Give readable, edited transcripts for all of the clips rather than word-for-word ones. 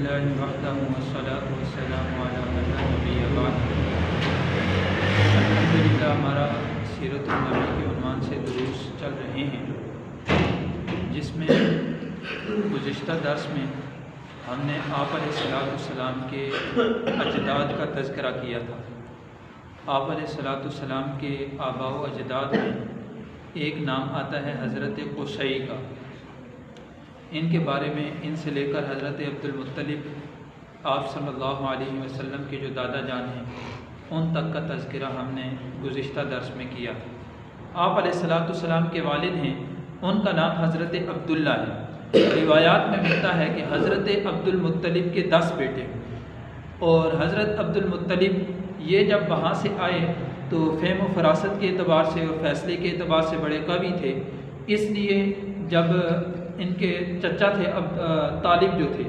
للہ وحدہ والصلاۃ والسلام علی من لا نبی بعد۔ الحمدللہ ہمارا سیرت النبی کے عنوان سے دروس چل رہے ہیں، جس میں گزشتہ درس میں ہم نے آپ علیہ السلام کے اجداد کا تذکرہ کیا تھا۔ آپ علیہ السلام کے آباء و اجداد میں ایک نام آتا ہے حضرت قصی کا۔ ان کے بارے میں ان سے لے کر حضرت عبد المطلب آپ صلی اللہ علیہ وسلم کے جو دادا جان ہیں ان تک کا تذکرہ ہم نے گزشتہ درس میں کیا۔ آپ علیہ السلام کے والد ہیں، ان کا نام حضرت عبداللہ ہے۔ روایات میں ملتا ہے کہ حضرت عبد المطلب کے 10 بیٹے اور حضرت عبد المطلب یہ جب وہاں سے آئے تو فہم و فراست کے اعتبار سے اور فیصلے کے اعتبار سے بڑے قوی تھے، اس لیے جب ان کے چچا تھے طالب جو تھے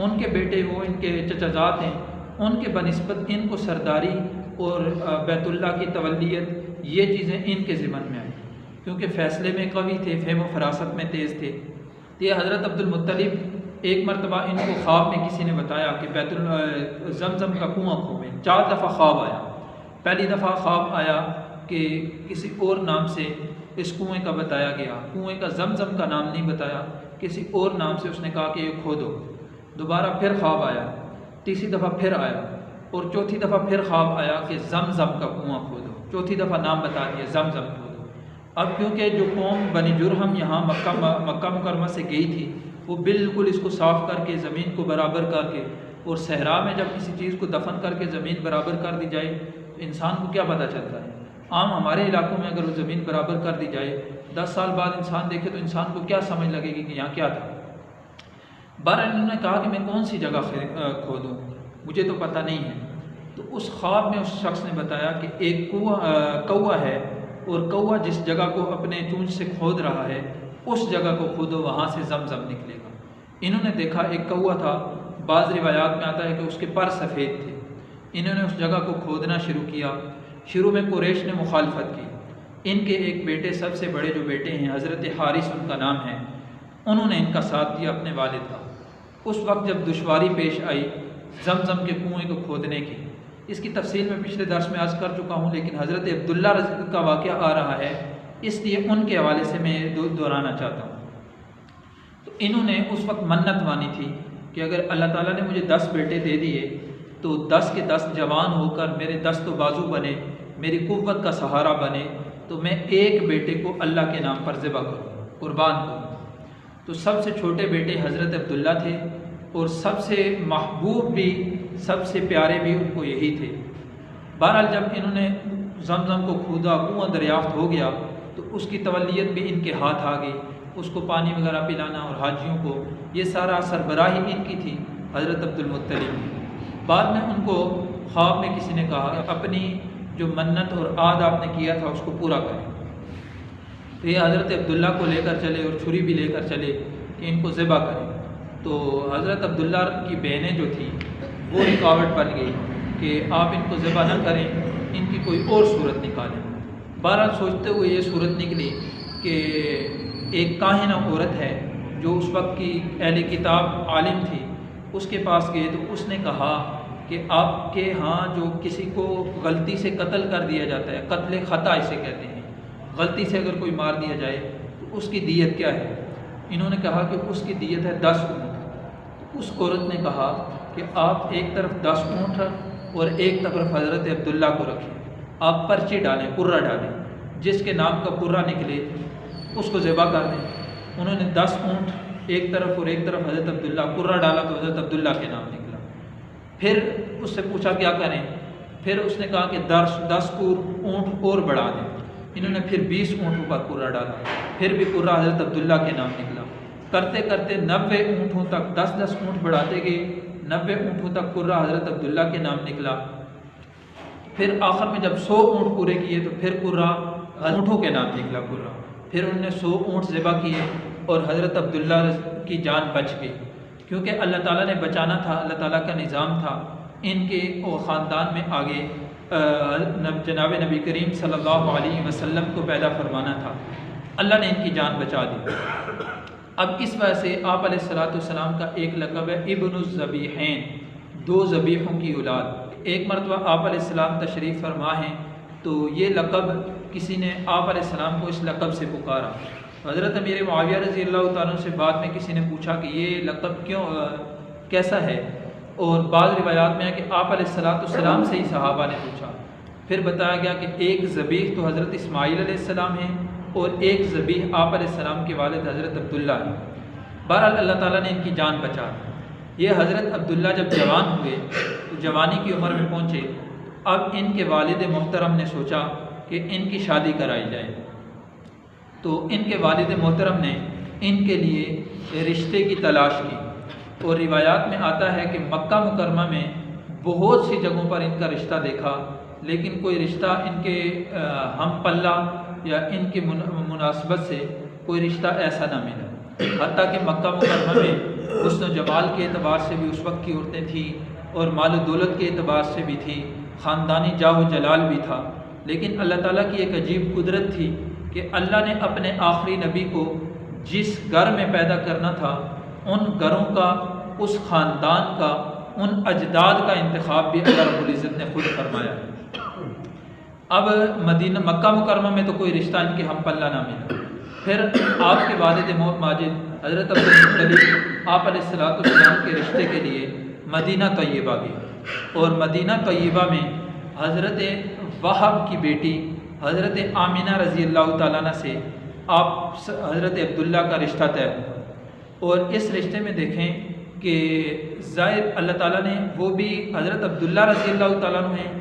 ان کے بیٹے، وہ ان کے چچا زاد ہیں، ان کے بنسبت ان کو سرداری اور بیت اللہ کی تولیت یہ چیزیں ان کے ذمن میں آئیں، کیونکہ فیصلے میں قوی تھے، فہم و فراست میں تیز تھے۔ تو یہ حضرت عبد المطلب ایک مرتبہ ان کو خواب میں کسی نے بتایا کہ زمزم کا کنواں کھویں۔ 4 دفعہ خواب آیا۔ پہلی دفعہ خواب آیا کہ کسی اور نام سے اس کنویں کا بتایا گیا، کنویں کا زمزم کا نام نہیں بتایا، کسی اور نام سے اس نے کہا کہ یہ کھودو۔ دوبارہ پھر خواب آیا، تیسری دفعہ پھر آیا، اور چوتھی دفعہ پھر خواب آیا کہ زمزم کا کنواں کھودو۔ چوتھی دفعہ نام بتا دیا، زمزم کھودو۔ اب کیونکہ جو قوم بنی جرہم یہاں مکہ مکرمہ سے گئی تھی، وہ بالکل اس کو صاف کر کے زمین کو برابر کر کے، اور صحرا میں جب کسی چیز کو دفن کر کے زمین برابر کر دی جائے تو انسان کو کیا پتہ چلتا ہے؟ عام ہمارے علاقوں میں اگر وہ زمین برابر کر دی جائے، 10 سال بعد انسان دیکھے تو انسان کو کیا سمجھ لگے گی کہ یہاں کیا تھا؟ بہرحال انہوں نے کہا کہ میں کون سی جگہ کھودوں، مجھے تو پتہ نہیں ہے۔ تو اس خواب میں اس شخص نے بتایا کہ ایک کوا ہے، اور کوا جس جگہ کو اپنے چونچ سے کھود رہا ہے اس جگہ کو کھودو، وہاں سے زمزم نکلے گا۔ انہوں نے دیکھا ایک کوا تھا، بعض روایات میں آتا ہے کہ اس کے پر سفید تھے۔ انہوں نے اس جگہ کو کھودنا شروع کیا۔ شروع میں قریش نے مخالفت کی۔ ان کے ایک بیٹے، سب سے بڑے جو بیٹے ہیں حضرت حارث ان کا نام ہے، انہوں نے ان کا ساتھ دیا اپنے والد کا۔ اس وقت جب دشواری پیش آئی زمزم کے کنویں کو کھودنے کی، اس کی تفصیل میں پچھلے درس میں عرض کر چکا ہوں، لیکن حضرت عبداللہ کا واقعہ آ رہا ہے، اس لیے ان کے حوالے سے میں دہرانا چاہتا ہوں۔ تو انہوں نے اس وقت منت مانی تھی کہ اگر اللہ تعالیٰ نے مجھے 10 بیٹے دے دیے تو 10 کے 10 جوان ہو کر میرے دست و بازو بنے، میری قوت کا سہارا بنے، تو میں ایک بیٹے کو اللہ کے نام پر ذبح کروں، قربان کروں۔ تو سب سے چھوٹے بیٹے حضرت عبداللہ تھے، اور سب سے محبوب بھی، سب سے پیارے بھی ان کو یہی تھے۔ بہرحال جب انہوں نے زمزم کو کھودا، کنواں دریافت ہو گیا، تو اس کی تولیت بھی ان کے ہاتھ آ گئی، اس کو پانی وغیرہ پلانا، اور حاجیوں کو یہ سارا سربراہی ان کی تھی، حضرت عبد المطلب کی۔ بعد میں ان کو خواب میں کسی نے کہا کہ اپنی جو منت اور عہد آپ نے کیا تھا اس کو پورا کریں۔ تو یہ حضرت عبداللہ کو لے کر چلے اور چھری بھی لے کر چلے کہ ان کو ذبح کریں۔ تو حضرت عبداللہ کی بہنیں جو تھیں وہ رکاوٹ بن گئی کہ آپ ان کو ذبح نہ کریں، ان کی کوئی اور صورت نکالیں۔ بہرحال سوچتے ہوئے یہ صورت نکلی کہ ایک کاہنہ عورت ہے جو اس وقت کی اہل کتاب عالم تھی، اس کے پاس گئے تو اس نے کہا کہ آپ کے ہاں جو کسی کو غلطی سے قتل کر دیا جاتا ہے، قتل خطا اسے کہتے ہیں، غلطی سے اگر کوئی مار دیا جائے تو اس کی دیت کیا ہے؟ انہوں نے کہا کہ اس کی دیت ہے 10 اونٹ۔ اس عورت نے کہا کہ آپ ایک طرف 10 اونٹ اور ایک طرف حضرت عبداللہ کو رکھیں، آپ پرچی ڈالیں، پرہ ڈالیں، جس کے نام کا پرہ نکلے اس کو ذبح کر دیں۔ انہوں نے 10 اونٹ ایک طرف اور ایک طرف حضرت عبداللہ، پرہ ڈالا تو حضرت عبداللہ کے نام نکلا۔ پھر اس سے پوچھا کیا کریں؟ پھر اس نے کہا کہ 10 اونٹ اور بڑھا دیں۔ انہوں نے پھر 20 اونٹوں پر پرہ ڈالا، پھر بھی پرہ حضرت عبداللہ کے نام نکلا۔ کرتے کرتے 90 اونٹوں تک، 10 اونٹ بڑھاتے گئے، 90 اونٹوں تک پرہ حضرت عبداللہ کے نام نکلا۔ پھر آخر میں جب 100 اونٹ پورے کیے تو پھر پرہ اونٹوں کے نام نکلا پرہ۔ پھر انہوں نے 100 اونٹ ذبح کیے اور حضرت عبداللہ کی جان بچ گئی، کیونکہ اللہ تعالیٰ نے بچانا تھا، اللہ تعالیٰ کا نظام تھا۔ ان کے خاندان میں آگے جناب نبی کریم صلی اللہ علیہ وسلم کو پیدا فرمانا تھا، اللہ نے ان کی جان بچا دی۔ اب اس وجہ سے آپ علیہ السلام کا ایک لقب ہے ابن الذبیحین، 2 ذبیحوں کی اولاد۔ ایک مرتبہ آپ علیہ السلام تشریف فرما ہیں تو یہ لقب کسی نے آپ علیہ السلام کو اس لقب سے پکارا۔ حضرت امیر معاویہ رضی اللہ تعالیٰ عنہ سے بعد میں کسی نے پوچھا کہ یہ لقب کیسا ہے، اور بعض روایات میں ہے کہ آپ علیہ السلام سے ہی صحابہ نے پوچھا۔ پھر بتایا گیا کہ ایک ذبیح تو حضرت اسماعیل علیہ السلام ہیں اور ایک ذبیح آپ علیہ السلام کے والد حضرت عبداللہ ہیں۔ بہرحال اللہ تعالیٰ نے ان کی جان بچا۔ یہ حضرت عبداللہ جب جوان ہوئے تو جوانی کی عمر میں پہنچے، اب ان کے والد محترم نے سوچا کہ ان کی شادی کرائی جائے، تو ان کے والد محترم نے ان کے لیے رشتے کی تلاش کی، اور روایات میں آتا ہے کہ مکہ مکرمہ میں بہت سی جگہوں پر ان کا رشتہ دیکھا، لیکن کوئی رشتہ ان کے ہم پلہ یا ان کی مناسبت سے کوئی رشتہ ایسا نہ ملا۔ حتیٰ کہ مکہ مکرمہ میں حسن و جمال کے اعتبار سے بھی اس وقت کی عورتیں تھیں، اور مال و دولت کے اعتبار سے بھی تھی، خاندانی جاہ و جلال بھی تھا، لیکن اللہ تعالیٰ کی ایک عجیب قدرت تھی کہ اللہ نے اپنے آخری نبی کو جس گھر میں پیدا کرنا تھا، ان گھروں کا، اس خاندان کا، ان اجداد کا انتخاب بھی اللہ رب العزت نے خود فرمایا۔ اب مکہ مکرمہ میں تو کوئی رشتہ ان کے ہم پلہ نہ ملا۔ پھر آپ کے والد ماجد حضرت عبدالمطلب آپ علیہ السلام کے رشتے کے لیے مدینہ طیبہ گئے، اور مدینہ طیبہ میں حضرت وہب کی بیٹی حضرت آمینہ رضی اللہ تعالیٰ عنہ سے آپ حضرت عبداللہ کا رشتہ طے ہوا، اور اس رشتے میں دیکھیں کہ ظاہر اللہ تعالیٰ نے وہ بھی حضرت عبداللہ رضی اللہ تعالیٰ عنہ ہیں،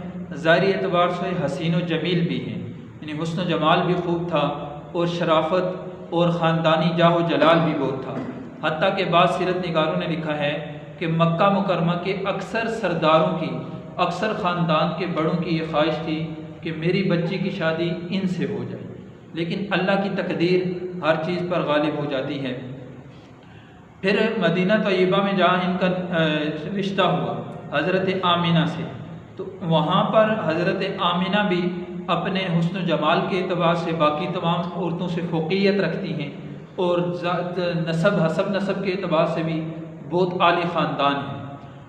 ظاہری اعتبار سے حسین و جمیل بھی ہیں، یعنی حسن و جمال بھی خوب تھا، اور شرافت اور خاندانی جاہ و جلال بھی بہت تھا۔ حتیٰ کہ بعض سیرت نگاروں نے لکھا ہے کہ مکہ مکرمہ کے اکثر سرداروں کی، اکثر خاندان کے بڑوں کی یہ خواہش تھی کہ میری بچی کی شادی ان سے ہو جائے، لیکن اللہ کی تقدیر ہر چیز پر غالب ہو جاتی ہے۔ پھر مدینہ طیبہ میں جہاں ان کا رشتہ ہوا حضرت آمینہ سے، تو وہاں پر حضرت آمینہ بھی اپنے حسن و جمال کے اعتبار سے باقی تمام عورتوں سے فوقیت رکھتی ہیں، اور حسب نسب کے اعتبار سے بھی بہت عالی خاندان ہے۔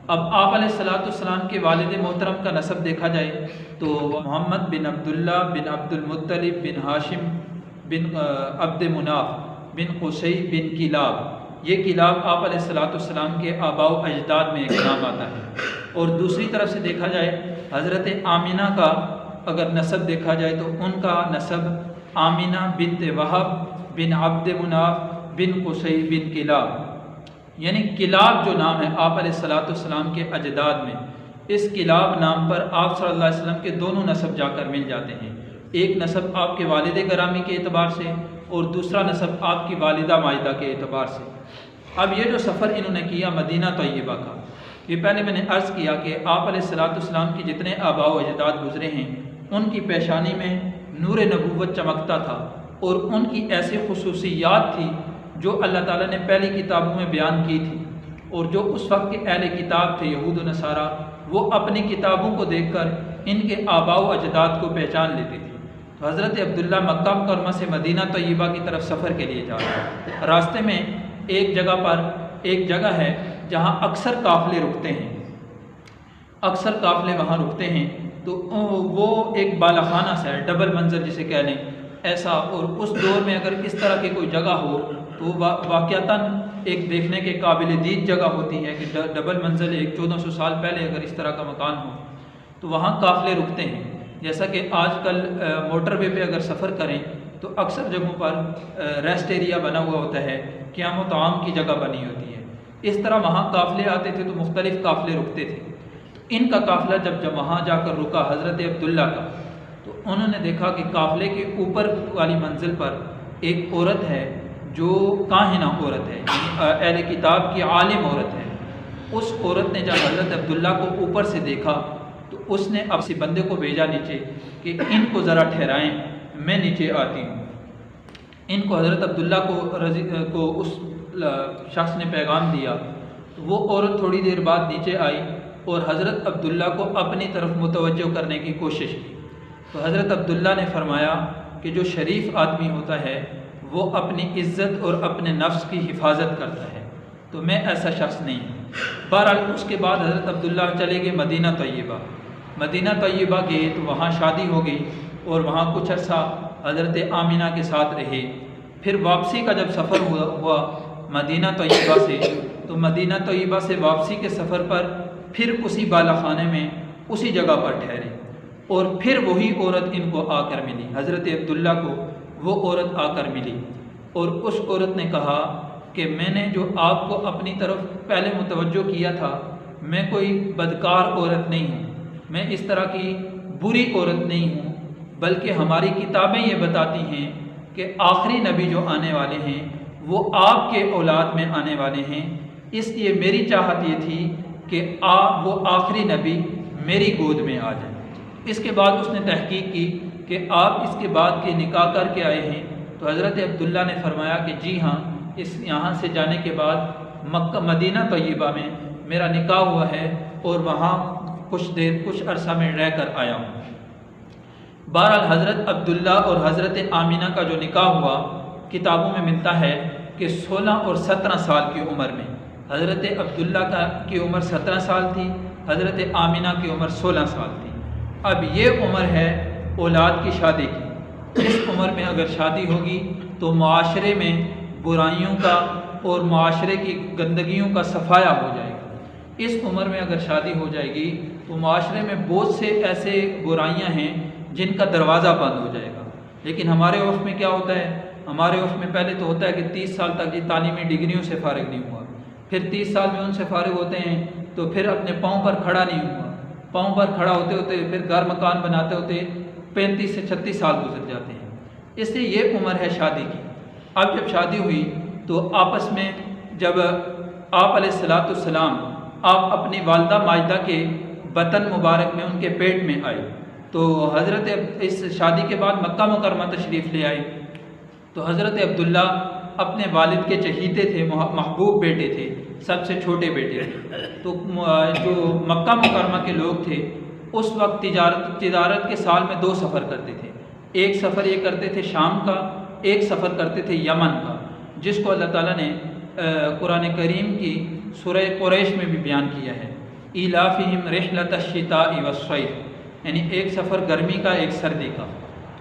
اب آپ علیہ السلام کے والد محترم کا نسب دیکھا جائے تو محمد بن عبداللہ بن عبد المطلب بن ہاشم بن عبد مناف بن قصی بن کلاب، یہ کلاب آپ علیہ السلام کے آباء و اجداد میں ایک نام آتا ہے۔ اور دوسری طرف سے دیکھا جائے حضرت آمینہ کا اگر نسب دیکھا جائے تو ان کا نسب آمینہ بنت وہب بن عبد مناف بن قصی بن کلاب، یعنی کلاب جو نام ہے آپ علیہ السلام کے اجداد میں، اس کلاب نام پر آپ صلی اللہ علیہ وسلم کے دونوں نسب جا کر مل جاتے ہیں، ایک نسب آپ کے والد گرامی کے اعتبار سے اور دوسرا نسب آپ کی والدہ ماجدہ کے اعتبار سے۔ اب یہ جو سفر انہوں نے کیا مدینہ طیبہ کا، یہ پہلے میں نے عرض کیا کہ آپ علیہ السلام کی جتنے آباء و اجداد گزرے ہیں ان کی پیشانی میں نور نبوت چمکتا تھا، اور ان کی ایسی خصوصیات تھی جو اللہ تعالیٰ نے پہلی کتابوں میں بیان کی تھی، اور جو اس وقت کے اہل کتاب تھے یہود و نصارہ، وہ اپنی کتابوں کو دیکھ کر ان کے آباء و اجداد کو پہچان لیتے تھے۔ تو حضرت عبداللہ مکہ مکرمہ سے مدینہ طیبہ کی طرف سفر کے لیے جا رہا ہے، راستے میں ایک جگہ ہے جہاں اکثر قافلے رکتے ہیں، اکثر قافلے وہاں رکتے ہیں، تو وہ ایک بالا خانہ سا ہے، ڈبل منزل جسے کہہ لیں ایسا، اور اس دور میں اگر اس طرح کی کوئی جگہ ہو تو واقعتاً ایک دیکھنے کے قابل دید جگہ ہوتی ہے کہ ڈبل منزل 1400 سال پہلے اگر اس طرح کا مکان ہو تو وہاں قافلے رکتے ہیں۔ جیسا کہ آج کل موٹر وے پہ اگر سفر کریں تو اکثر جگہوں پر ریسٹ ایریا بنا ہوا ہوتا ہے، قیام و طعام کی جگہ بنی ہوتی ہے، اس طرح وہاں قافلے آتے تھے تو مختلف قافلے رکتے تھے۔ ان کا قافلہ جب وہاں جا کر رکا حضرت عبداللہ کا، تو انہوں نے دیکھا کہ قافلے کے اوپر والی منزل پر ایک عورت ہے جو کاہنہ عورت ہے، یعنی اہل کتاب کی عالم عورت ہے۔ اس عورت نے جب حضرت عبداللہ کو اوپر سے دیکھا تو اس نے اپنے بندے کو بھیجا نیچے کہ ان کو ذرا ٹھہرائیں، میں نیچے آتی ہوں۔ ان کو حضرت عبداللہ کو اس شخص نے پیغام دیا، تو وہ عورت تھوڑی دیر بعد نیچے آئی اور حضرت عبداللہ کو اپنی طرف متوجہ کرنے کی کوشش کی۔ تو حضرت عبداللہ نے فرمایا کہ جو شریف آدمی ہوتا ہے وہ اپنی عزت اور اپنے نفس کی حفاظت کرتا ہے، تو میں ایسا شخص نہیں ہوں۔ بہرحال اس کے بعد حضرت عبداللہ چلے گئے مدینہ طیبہ۔ مدینہ طیبہ گئے تو وہاں شادی ہو گئی اور وہاں کچھ عرصہ حضرت آمینہ کے ساتھ رہے۔ پھر واپسی کا جب سفر ہوا مدینہ طیبہ سے، تو مدینہ طیبہ سے واپسی کے سفر پر پھر اسی بالا خانے میں اسی جگہ پر ٹھہرے، اور پھر وہی عورت ان کو آ کر ملی، حضرت عبداللہ کو وہ عورت آ کر ملی، اور اس عورت نے کہا کہ میں نے جو آپ کو اپنی طرف پہلے متوجہ کیا تھا، میں کوئی بدکار عورت نہیں ہوں، میں اس طرح کی بری عورت نہیں ہوں، بلکہ ہماری کتابیں یہ بتاتی ہیں کہ آخری نبی جو آنے والے ہیں وہ آپ کے اولاد میں آنے والے ہیں، اس لیے میری چاہت یہ تھی کہ وہ آخری نبی میری گود میں آ جائیں۔ اس کے بعد اس نے تحقیق کی کہ آپ اس کے بعد کے نکاح کر کے آئے ہیں، تو حضرت عبداللہ نے فرمایا کہ جی ہاں، یہاں سے جانے کے بعد مدینہ طیبہ میں میرا نکاح ہوا ہے اور وہاں کچھ عرصہ میں رہ کر آیا ہوں۔ بہرحال حضرت عبداللہ اور حضرت آمینہ کا جو نکاح ہوا کتابوں میں ملتا ہے کہ 16 اور 17 سال کی عمر میں، حضرت عبداللہ کی عمر 17 سال تھی، حضرت آمینہ کی عمر 16 سال تھی۔ اب یہ عمر ہے اولاد کی شادی کی۔ اس عمر میں اگر شادی ہوگی تو معاشرے میں برائیوں کا اور معاشرے کی گندگیوں کا صفایا ہو جائے گا۔ اس عمر میں اگر شادی ہو جائے گی تو معاشرے میں بہت سے ایسے برائیاں ہیں جن کا دروازہ بند ہو جائے گا۔ لیکن ہمارے عرف میں کیا ہوتا ہے؟ ہمارے عرف میں پہلے تو ہوتا ہے کہ 30 سال تک یہ تعلیمی ڈگریوں سے فارغ نہیں ہوا، پھر 30 سال میں ان سے فارغ ہوتے ہیں تو پھر اپنے پاؤں پر کھڑا نہیں ہوا، پاؤں پر کھڑا ہوتے ہوتے پھر گھر مکان بناتے ہوتے 35 سے 36 سال گزر جاتے ہیں۔ اس لیے یہ عمر ہے شادی کی۔ اب جب شادی ہوئی تو آپس میں جب آپ علیہ السلام آپ اپنی والدہ ماجدہ کے بطن مبارک میں ان کے پیٹ میں آئے، تو حضرت اس شادی کے بعد مکہ مکرمہ تشریف لے آئے، تو حضرت عبداللہ اپنے والد کے چہیتے تھے، محبوب بیٹے تھے، سب سے چھوٹے بیٹے تھے۔ تو جو مکہ مکرمہ کے لوگ تھے اس وقت تجارت کے سال میں 2 سفر کرتے تھے۔ ایک سفر یہ کرتے تھے شام کا، ایک سفر کرتے تھے یمن کا، جس کو اللہ تعالیٰ نے قرآن کریم کی سورہ قریش میں بھی بیان کیا ہے، ایلافہم رحلۃ الشتاء والصیف، یعنی ایک سفر گرمی کا ایک سردی کا۔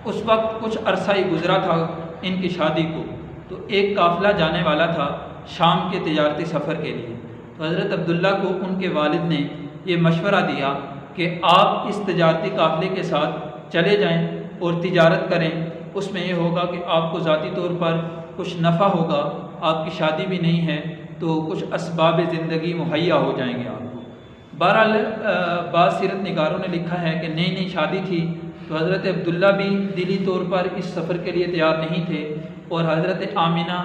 اس وقت کچھ عرصہ ہی گزرا تھا ان کی شادی کو، تو ایک قافلہ جانے والا تھا شام کے تجارتی سفر کے لیے۔ تو حضرت عبداللہ کو ان کے والد نے یہ مشورہ دیا کہ آپ اس تجارتی قافلے کے ساتھ چلے جائیں اور تجارت کریں، اس میں یہ ہوگا کہ آپ کو ذاتی طور پر کچھ نفع ہوگا، آپ کی شادی بھی نہیں ہے تو کچھ اسباب زندگی مہیا ہو جائیں گے آپ کو۔ بہرحال بعض سیرت نگاروں نے لکھا ہے کہ نئی شادی تھی تو حضرت عبداللہ بھی دلی طور پر اس سفر کے لیے تیار نہیں تھے، اور حضرت آمینہ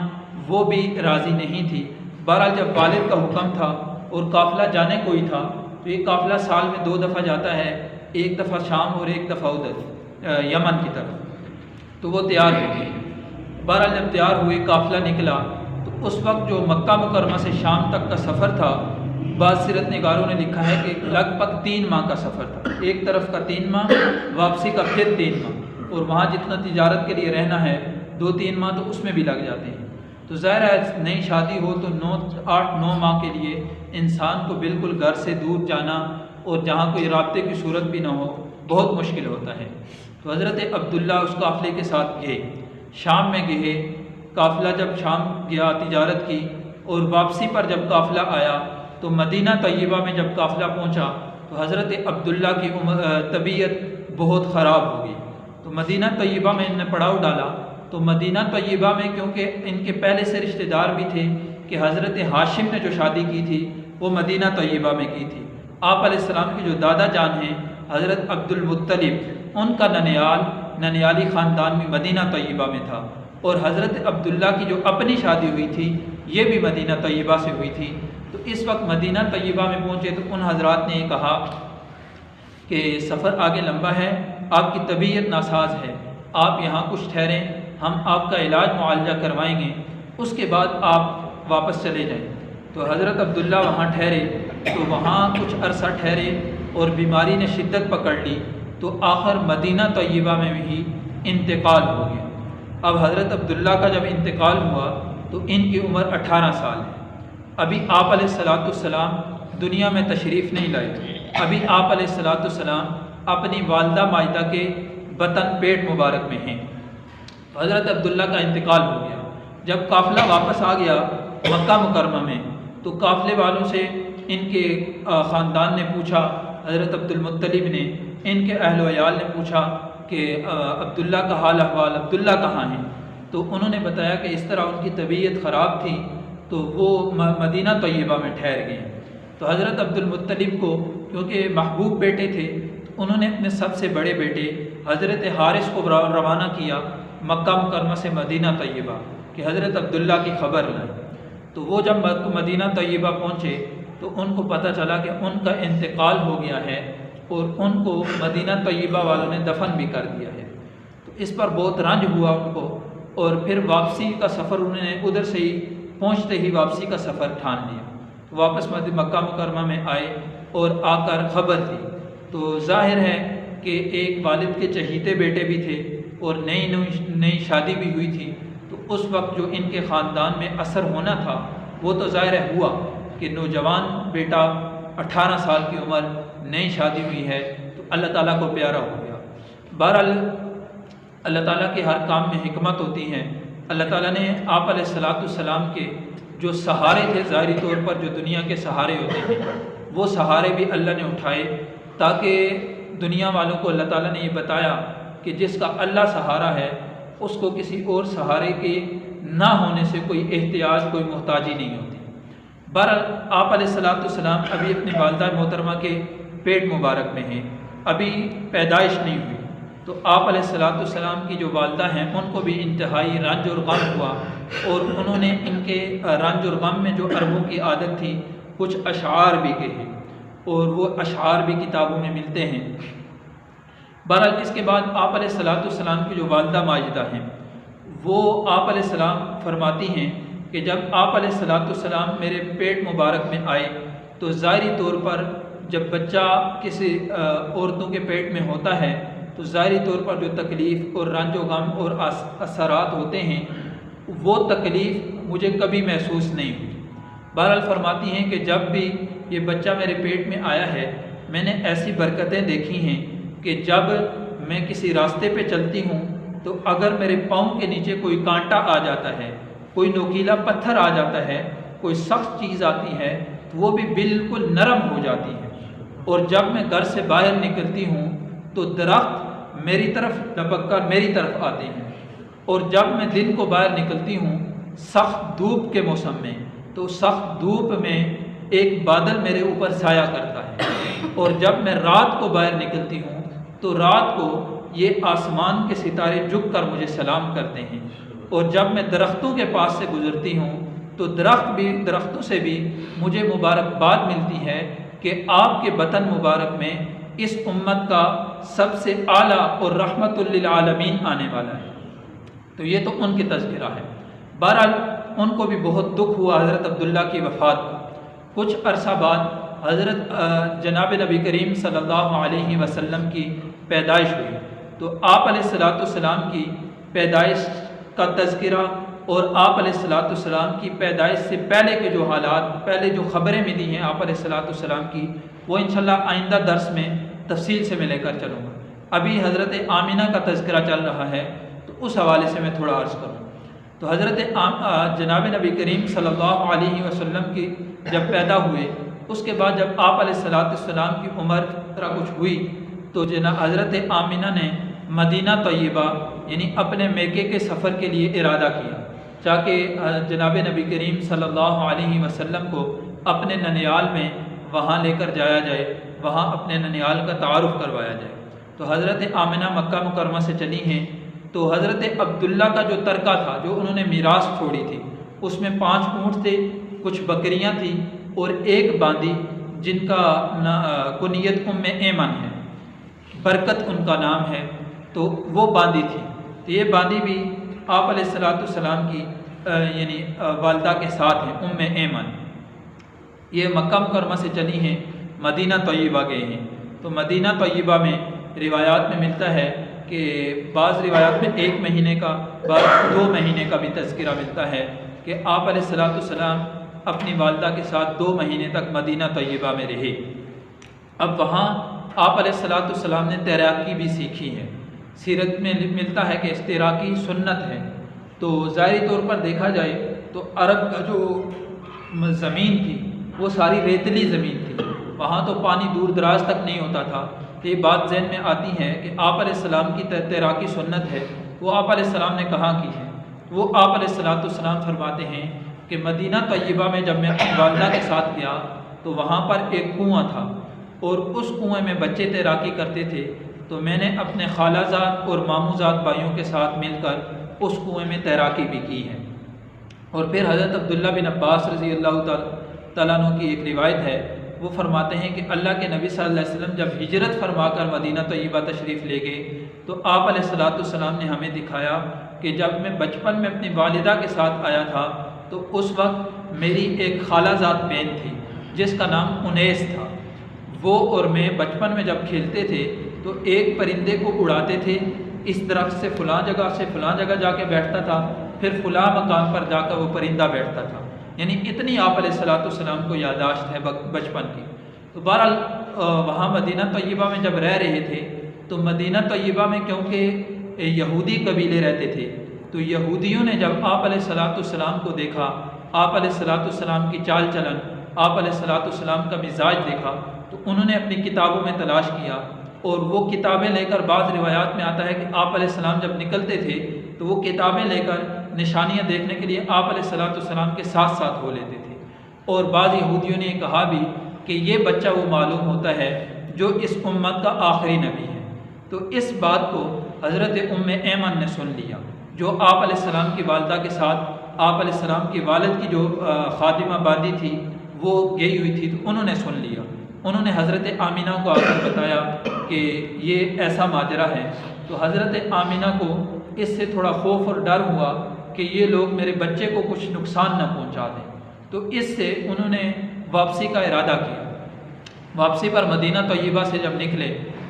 وہ بھی راضی نہیں تھی۔ بہرحال جب والد کا حکم تھا اور قافلہ جانے کو ہی تھا، تو یہ قافلہ سال میں 2 دفعہ جاتا ہے، ایک دفعہ شام اور ایک دفعہ ادھر یمن کی طرف، تو وہ تیار ہو گئے۔ بہرحال جب تیار ہوئے قافلہ نکلا تو اس وقت جو مکہ مکرمہ سے شام تک کا سفر تھا، بعض سیرت نگاروں نے لکھا ہے کہ لگ بھگ 3 ماہ کا سفر تھا، ایک طرف کا 3 ماہ، واپسی کا پھر 3 ماہ، اور وہاں جتنا تجارت کے لیے رہنا ہے 2-3 ماہ تو اس میں بھی لگ جاتے ہیں۔ تو ظاہر ہے نئی شادی ہو تو 8-9 ماہ کے لیے انسان کو بالکل گھر سے دور جانا اور جہاں کوئی رابطے کی صورت بھی نہ ہو بہت مشکل ہوتا ہے۔ تو حضرت عبداللہ اس قافلے کے ساتھ گئے، شام میں گئے، قافلہ جب شام گیا تجارت کی، اور واپسی پر جب قافلہ آیا تو مدینہ طیبہ میں جب قافلہ پہنچا تو حضرت عبداللہ کی طبیعت بہت خراب ہو گئی۔ تو مدینہ طیبہ میں ان نے پڑاؤ ڈالا، تو مدینہ طیبہ میں کیونکہ ان کے پہلے سے رشتہ دار بھی تھے کہ حضرت ہاشم نے جو شادی کی تھی وہ مدینہ طیبہ میں کی تھی۔ آپ علیہ السلام کے جو دادا جان ہیں حضرت عبد المطلب، ان کا ننیالی خاندان بھی مدینہ طیبہ میں تھا، اور حضرت عبداللہ کی جو اپنی شادی ہوئی تھی یہ بھی مدینہ طیبہ سے ہوئی تھی۔ تو اس وقت مدینہ طیبہ میں پہنچے تو ان حضرات نے یہ کہا کہ سفر آگے لمبا ہے، آپ کی طبیعت ناساز ہے، آپ یہاں کچھ ٹھہریں، ہم آپ کا علاج معالجہ کروائیں گے، اس کے بعد آپ واپس چلے جائیں۔ تو حضرت عبداللہ وہاں ٹھہرے، تو وہاں کچھ عرصہ ٹھہرے اور بیماری نے شدت پکڑ لی، تو آخر مدینہ طیبہ میں ہی انتقال ہو گیا۔ اب حضرت عبداللہ کا جب انتقال ہوا تو ان کی عمر 18 سال ہے۔ ابھی آپ علیہ السلام دنیا میں تشریف نہیں لائے، ابھی آپ علیہ السلام اپنی والدہ ماجدہ کے وطن پیٹ مبارک میں ہیں۔ حضرت عبداللہ کا انتقال ہو گیا۔ جب قافلہ واپس آ گیا مکہ مکرمہ میں تو قافلے والوں سے ان کے خاندان نے پوچھا، حضرت عبد المطلب نے، ان کے اہل و عیال نے پوچھا کہ عبداللہ کا حال احوال، عبداللہ کہاں ہیں؟ تو انہوں نے بتایا کہ اس طرح ان کی طبیعت خراب تھی تو وہ مدینہ طیبہ میں ٹھہر گئے۔ تو حضرت عبد المطلب کو کیونکہ محبوب بیٹے تھے تو انہوں نے اپنے سب سے بڑے بیٹے حضرت حارث کو روانہ کیا مکہ مکرمہ سے مدینہ طیبہ کہ حضرت عبداللہ کی خبر لائیں۔ تو وہ جب مدینہ طیبہ پہنچے تو ان کو پتہ چلا کہ ان کا انتقال ہو گیا ہے اور ان کو مدینہ طیبہ والوں نے دفن بھی کر دیا ہے۔ تو اس پر بہت رنج ہوا ان کو، اور پھر واپسی کا سفر انہوں نے ادھر سے ہی پہنچتے ہی واپسی کا سفر ٹھان لیا۔ واپس مکہ مکرمہ میں آئے اور آ کر خبر دی تو ظاہر ہے کہ ایک والد کے چہیتے بیٹے بھی تھے اور نئی شادی بھی ہوئی تھی، تو اس وقت جو ان کے خاندان میں اثر ہونا تھا وہ تو ظاہر ہوا کہ نوجوان بیٹا 18 سال کی عمر، نئی شادی ہوئی ہے، تو اللہ تعالیٰ کو پیارا ہو گیا۔ بہرحال اللہ تعالیٰ کے ہر کام میں حکمت ہوتی ہے۔ اللہ تعالیٰ نے آپ علیہ السلام کے جو سہارے تھے ظاہری طور پر جو دنیا کے سہارے ہوتے ہیں وہ سہارے بھی اللہ نے اٹھائے تاکہ دنیا والوں کو اللہ تعالیٰ نے یہ بتایا کہ جس کا اللہ سہارا ہے اس کو کسی اور سہارے کے نہ ہونے سے کوئی احتیاج، کوئی محتاجی نہیں ہوتی۔ بہرحال آپ علیہ السلام ابھی اپنی والدہ محترمہ کے پیٹ مبارک میں ہیں، ابھی پیدائش نہیں ہوئی، تو آپ علیہ السلام کی جو والدہ ہیں ان کو بھی انتہائی رنج اور غم ہوا، اور انہوں نے ان کے رنج اور غم میں جو عربوں کی عادت تھی کچھ اشعار بھی کہے، اور وہ اشعار بھی کتابوں میں ملتے ہیں۔ بہرحال اس کے بعد آپ علیہ السلام کی جو والدہ ماجدہ ہیں وہ آپ علیہ السلام فرماتی ہیں کہ جب آپ علیہ السلام میرے پیٹ مبارک میں آئے تو ظاہری طور پر جب بچہ کسی عورتوں کے پیٹ میں ہوتا ہے تو ظاہری طور پر جو تکلیف اور رنج و غم اور اثرات ہوتے ہیں وہ تکلیف مجھے کبھی محسوس نہیں ہوئی۔ بہرحال فرماتی ہیں کہ جب بھی یہ بچہ میرے پیٹ میں آیا ہے میں نے ایسی برکتیں دیکھی ہیں کہ جب میں کسی راستے پہ چلتی ہوں تو اگر میرے پاؤں کے نیچے کوئی کانٹا آ جاتا ہے، کوئی نوکیلا پتھر آ جاتا ہے، کوئی سخت چیز آتی ہے تو وہ بھی بالکل نرم ہو جاتی ہے، اور جب میں گھر سے باہر نکلتی ہوں تو درخت میری طرف لپک کر میری طرف آتے ہیں، اور جب میں دن کو باہر نکلتی ہوں سخت دھوپ کے موسم میں تو سخت دھوپ میں ایک بادل میرے اوپر سایہ کرتا ہے، اور جب میں رات کو باہر نکلتی ہوں تو رات کو یہ آسمان کے ستارے جھک کر مجھے سلام کرتے ہیں، اور جب میں درختوں کے پاس سے گزرتی ہوں تو درختوں سے بھی مجھے مبارکباد ملتی ہے کہ آپ کے وطن مبارک میں اس امت کا سب سے اعلیٰ اور رحمت للعالمین آنے والا ہے۔ تو یہ تو ان کی تذکرہ ہے۔ بہرحال ان کو بھی بہت دکھ ہوا حضرت عبداللہ کی وفات کو۔ کچھ عرصہ بعد حضرت جناب نبی کریم صلی اللہ علیہ وسلم کی پیدائش ہوئی، تو آپ علیہ السلام کی پیدائش کا تذکرہ اور آپ علیہ السلام کی پیدائش سے پہلے کے جو حالات، پہلے جو خبریں ملی ہیں آپ علیہ السلام کی، وہ انشاءاللہ آئندہ درس میں تفصیل سے میں لے کر چلوں گا۔ ابھی حضرت آمینہ کا تذکرہ چل رہا ہے تو اس حوالے سے میں تھوڑا عرض کروں۔ تو حضرت جناب نبی کریم صلی اللہ علیہ وسلم کی جب پیدا ہوئے اس کے بعد جب آپ علیہ السلام کی عمر کچھ ہوئی تو حضرت آمینہ نے مدینہ طیبہ یعنی اپنے میکے کے سفر کے لیے ارادہ کیا تاکہ جناب نبی کریم صلی اللہ علیہ وسلم کو اپنے ننیال میں وہاں لے کر جایا جائے، وہاں اپنے ننیال کا تعارف کروایا جائے۔ تو حضرت آمینہ مکہ مکرمہ سے چلی ہیں، تو حضرت عبداللہ کا جو ترکہ تھا جو انہوں نے میراث چھوڑی تھی اس میں 5 اونٹ تھے، کچھ بکریاں تھیں اور ایک باندی جن کا کنیت ام ایمن ہے، برکت ان کا نام ہے، تو وہ باندی تھی۔ تو یہ باندی بھی آپ علیہ السلام کی یعنی والدہ کے ساتھ ہیں، ام ایمن۔ یہ مکہ مکرمہ سے چلی ہیں، مدینہ طیبہ گئے ہیں۔ تو مدینہ طیبہ میں روایات میں ملتا ہے کہ بعض روایات میں 1 مہینے کا، بعض 2 مہینے کا بھی تذکرہ ملتا ہے کہ آپ علیہ الصلوۃ والسلام اپنی والدہ کے ساتھ 2 مہینے تک مدینہ طیبہ میں رہے۔ اب وہاں آپ علیہ الصلوۃ والسلام نے تیراکی بھی سیکھی ہے۔ سیرت میں ملتا ہے کہ تیراکی سنت ہے۔ تو ظاہری طور پر دیکھا جائے تو عرب کا جو زمین تھی وہ ساری ریتلی زمین تھی، وہاں تو پانی دور دراز تک نہیں ہوتا تھا۔ تو یہ بات ذہن میں آتی ہے کہ آپ علیہ السلام کی تیراکی سنت ہے، وہ آپ علیہ السلام نے کہاں کی ہے؟ وہ آپ علیہ الصلوۃ والسلام فرماتے ہیں کہ مدینہ طیبہ میں جب میں اپنی والدہ کے ساتھ گیا تو وہاں پر ایک کنواں تھا، اور اس کنویں میں بچے تیراکی کرتے تھے، تو میں نے اپنے خالہ زاد اور ماموں زاد بھائیوں کے ساتھ مل کر اس کنویں میں تیراکی بھی کی ہے۔ اور پھر حضرت عبداللہ بن عباس رضی اللہ تعالیٰ عنہ کی ایک روایت ہے، وہ فرماتے ہیں کہ اللہ کے نبی صلی اللہ علیہ وسلم جب ہجرت فرما کر مدینہ طیبہ تشریف لے گئے تو آپ علیہ الصلوۃ والسلام نے ہمیں دکھایا کہ جب میں بچپن میں اپنی والدہ کے ساتھ آیا تھا تو اس وقت میری ایک خالہ زاد بہن تھی جس کا نام انیس تھا۔ وہ اور میں بچپن میں جب کھیلتے تھے تو ایک پرندے کو اڑاتے تھے، اس درخت سے فلاں جگہ سے فلاں جگہ جا کے بیٹھتا تھا، پھر فلاں مقام پر جا کر وہ پرندہ بیٹھتا تھا، یعنی اتنی آپ علیہ الصلوۃ والسلام کو یادداشت ہے بچپن کی۔ تو بہرحال وہاں مدینہ طیبہ میں جب رہ رہے تھے تو مدینہ طیبہ میں کیونکہ یہودی قبیلے رہتے تھے، تو یہودیوں نے جب آپ علیہ الصلوۃ والسلام کو دیکھا، آپ علیہ الصلوۃ والسلام کی چال چلن، آپ علیہ الصلوۃ والسلام کا مزاج دیکھا، تو انہوں نے اپنی کتابوں میں تلاش کیا، اور وہ کتابیں لے کر بعض روایات میں آتا ہے کہ آپ علیہ السلام جب نکلتے تھے تو وہ کتابیں لے کر نشانیاں دیکھنے کے لیے آپ علیہ الصلوۃ والسلام کے ساتھ ساتھ ہو لیتے تھے۔ اور بعض یہودیوں نے یہ کہا بھی کہ یہ بچہ وہ معلوم ہوتا ہے جو اس امت کا آخری نبی ہے۔ تو اس بات کو حضرت ام ایمن نے سن لیا، جو آپ علیہ السلام کی والدہ کے ساتھ آپ علیہ السلام کے والد کی جو خادمہ باندھی تھی وہ گئی ہوئی تھی، تو انہوں نے سن لیا۔ انہوں نے حضرت آمینہ کو آ کر بتایا کہ یہ ایسا ماجرا ہے، تو حضرت آمینہ کو اس سے تھوڑا خوف اور ڈر ہوا کہ یہ لوگ میرے بچے کو کچھ نقصان نہ پہنچا دیں، تو اس سے انہوں نے واپسی کا ارادہ کیا۔ واپسی پر مدینہ طیبہ سے جب نکلے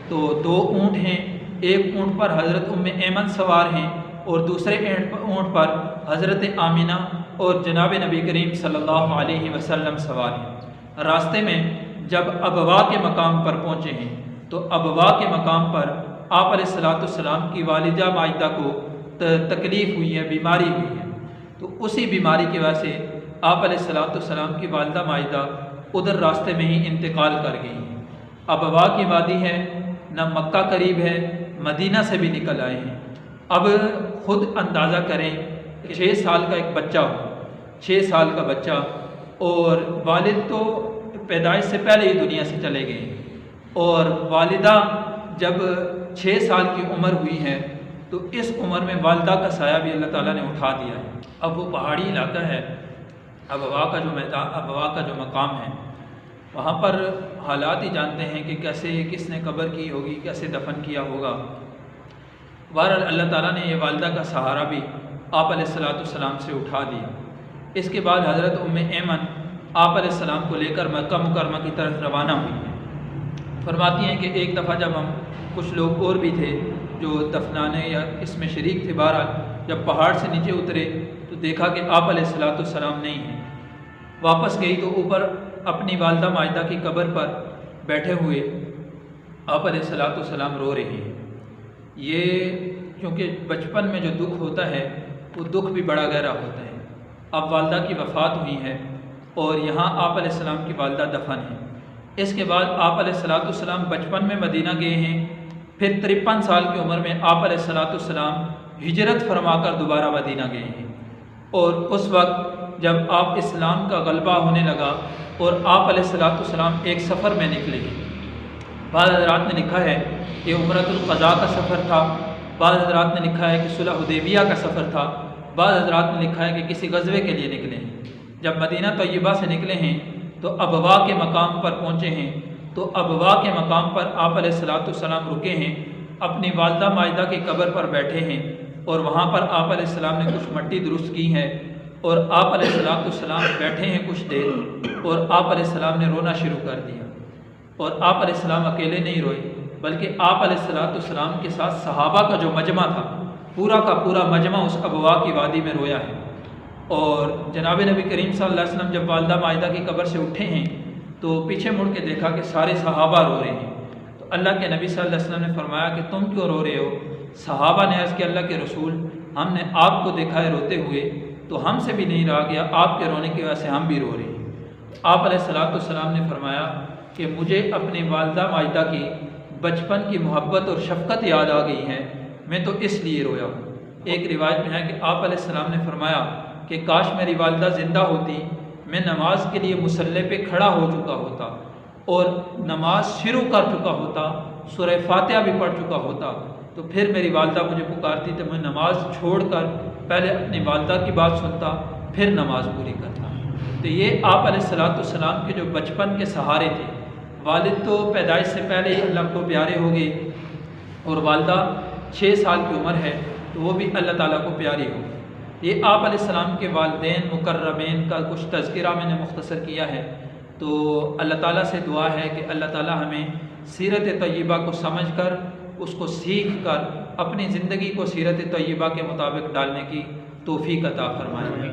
تو 2 اونٹ ہیں، ایک اونٹ پر حضرت ام ایمن سوار ہیں اور دوسرے اونٹ پر حضرت آمینہ اور جناب نبی کریم صلی اللہ علیہ وسلم سوار ہیں۔ راستے میں جب ابوا کے مقام پر پہنچے ہیں تو ابوا کے مقام پر آپ علیہ الصلوۃ والسلام کی والدہ ماجدہ کو تکلیف ہوئی ہے، بیماری ہوئی ہے، تو اسی بیماری کی وجہ سے آپ علیہ الصلوۃ والسلام کی والدہ ماجدہ ادھر راستے میں ہی انتقال کر گئی ہیں۔ ابوا کی وادی ہے، نہ مکہ قریب ہے، مدینہ سے بھی نکل آئے ہیں۔ اب خود اندازہ کریں کہ 6 سال کا ایک بچہ ہو، 6 سال کا بچہ، اور والد تو پیدائش سے پہلے ہی دنیا سے چلے گئے، اور والدہ جب 6 سال کی عمر ہوئی ہے تو اس عمر میں والدہ کا سایہ بھی اللہ تعالیٰ نے اٹھا دیا ہے۔ اب وہ پہاڑی علاقہ ہے، ابوا کا جو مقام ہے، وہاں پر حالات ہی جانتے ہیں کہ کیسے کس نے قبر کی ہوگی، کیسے دفن کیا ہوگا۔ بہرحال اللہ تعالیٰ نے یہ والدہ کا سہارا بھی آپ علیہ الصلوۃ والسلام سے اٹھا دیا۔ اس کے بعد حضرت ام ایمن آپ علیہ السلام کو لے کر مکہ مکرمہ کی طرف روانہ ہوئی ہیں۔ فرماتی ہیں کہ ایک دفعہ جب ہم کچھ لوگ اور بھی تھے جو دفنانے یا اس میں شریک تھے، بہرحال جب پہاڑ سے نیچے اترے تو دیکھا کہ آپ علیہ الصلوۃ والسلام نہیں ہیں۔ واپس گئی تو اوپر اپنی والدہ ماجدہ کی قبر پر بیٹھے ہوئے آپ علیہ الصلوۃ والسلام رو رہے ہیں۔ یہ کیونکہ بچپن میں جو دکھ ہوتا ہے وہ دکھ بھی بڑا گہرا ہوتا ہے۔ اب والدہ کی وفات ہوئی ہے اور یہاں آپ علیہ السلام کی والدہ دفن ہیں۔ اس کے بعد آپ علیہ الصلوۃ والسلام بچپن میں مدینہ گئے ہیں، پھر 53 سال کی عمر میں آپ علیہ الصلوۃ والسلام ہجرت فرما کر دوبارہ مدینہ گئے ہیں، اور اس وقت جب آپ اسلام کا غلبہ ہونے لگا اور آپ علیہ الصلوۃ والسلام ایک سفر میں نکلے ہیں۔ بعض حضرات نے لکھا ہے کہ عمرۃ القضاء کا سفر تھا، بعض حضرات نے لکھا ہے کہ صلح حدیبیہ کا سفر تھا، بعض حضرات نے لکھا ہے کہ کسی غزوے کے لیے نکلے ہیں۔ جب مدینہ طیبہ سے نکلے ہیں تو ابوا کے مقام پر پہنچے ہیں، تو ابوا کے مقام پر آپ علیہ الصلوۃ والسلام رکے ہیں، اپنی والدہ ماجدہ کی قبر پر بیٹھے ہیں، اور وہاں پر آپ علیہ السلام نے کچھ مٹی درست کی ہے، اور آپ علیہ الصلوۃ والسلام بیٹھے ہیں کچھ دیر، اور آپ علیہ السلام نے رونا شروع کر دیا، اور آپ علیہ السلام اکیلے نہیں روئے، بلکہ آپ علیہ السلام کے ساتھ صحابہ کا جو مجمع تھا پورا کا پورا مجمع اس ابوا کی وادی میں رویا ہے۔ اور جناب نبی کریم صلی اللہ علیہ وسلم جب والدہ ماجدہ کی قبر سے اٹھے ہیں تو پیچھے مڑ کے دیکھا کہ سارے صحابہ رو رہے ہیں۔ تو اللہ کے نبی صلی اللہ علیہ وسلم نے فرمایا کہ تم کیوں رو رہے ہو؟ صحابہ نے عرض کیا اللہ کے رسول ہم نے آپ کو دیکھا ہے روتے ہوئے تو ہم سے بھی نہیں رہا گیا، آپ کے رونے کی وجہ سے ہم بھی رو رہے ہیں۔ آپ علیہ السلام نے فرمایا کہ مجھے اپنی والدہ ماجدہ کی بچپن کی محبت اور شفقت یاد آ گئی ہے، میں تو اس لیے رویا ہوں۔ ایک روایت میں ہے کہ آپ علیہ السلام نے فرمایا کہ کاش میری والدہ زندہ ہوتی، میں نماز کے لیے مصلی پہ کھڑا ہو چکا ہوتا اور نماز شروع کر چکا ہوتا، سورہ فاتحہ بھی پڑھ چکا ہوتا، تو پھر میری والدہ مجھے پکارتی تو میں نماز چھوڑ کر پہلے اپنی والدہ کی بات سنتا پھر نماز پوری کرتا۔ تو یہ آپ علیہ السلام کے جو بچپن کے سہارے تھے، والد تو پیدائش سے پہلے ہی اللہ کو پیارے ہو گئے اور والدہ 6 سال کی عمر ہے تو وہ بھی اللہ تعالیٰ کو پیاری ہو۔ یہ آپ علیہ السلام کے والدین مکرمین کا کچھ تذکرہ میں نے مختصر کیا ہے۔ تو اللہ تعالیٰ سے دعا ہے کہ اللہ تعالیٰ ہمیں سیرت طیبہ کو سمجھ کر اس کو سیکھ کر اپنی زندگی کو سیرت طیبہ کے مطابق ڈالنے کی توفیق عطا فرمائے۔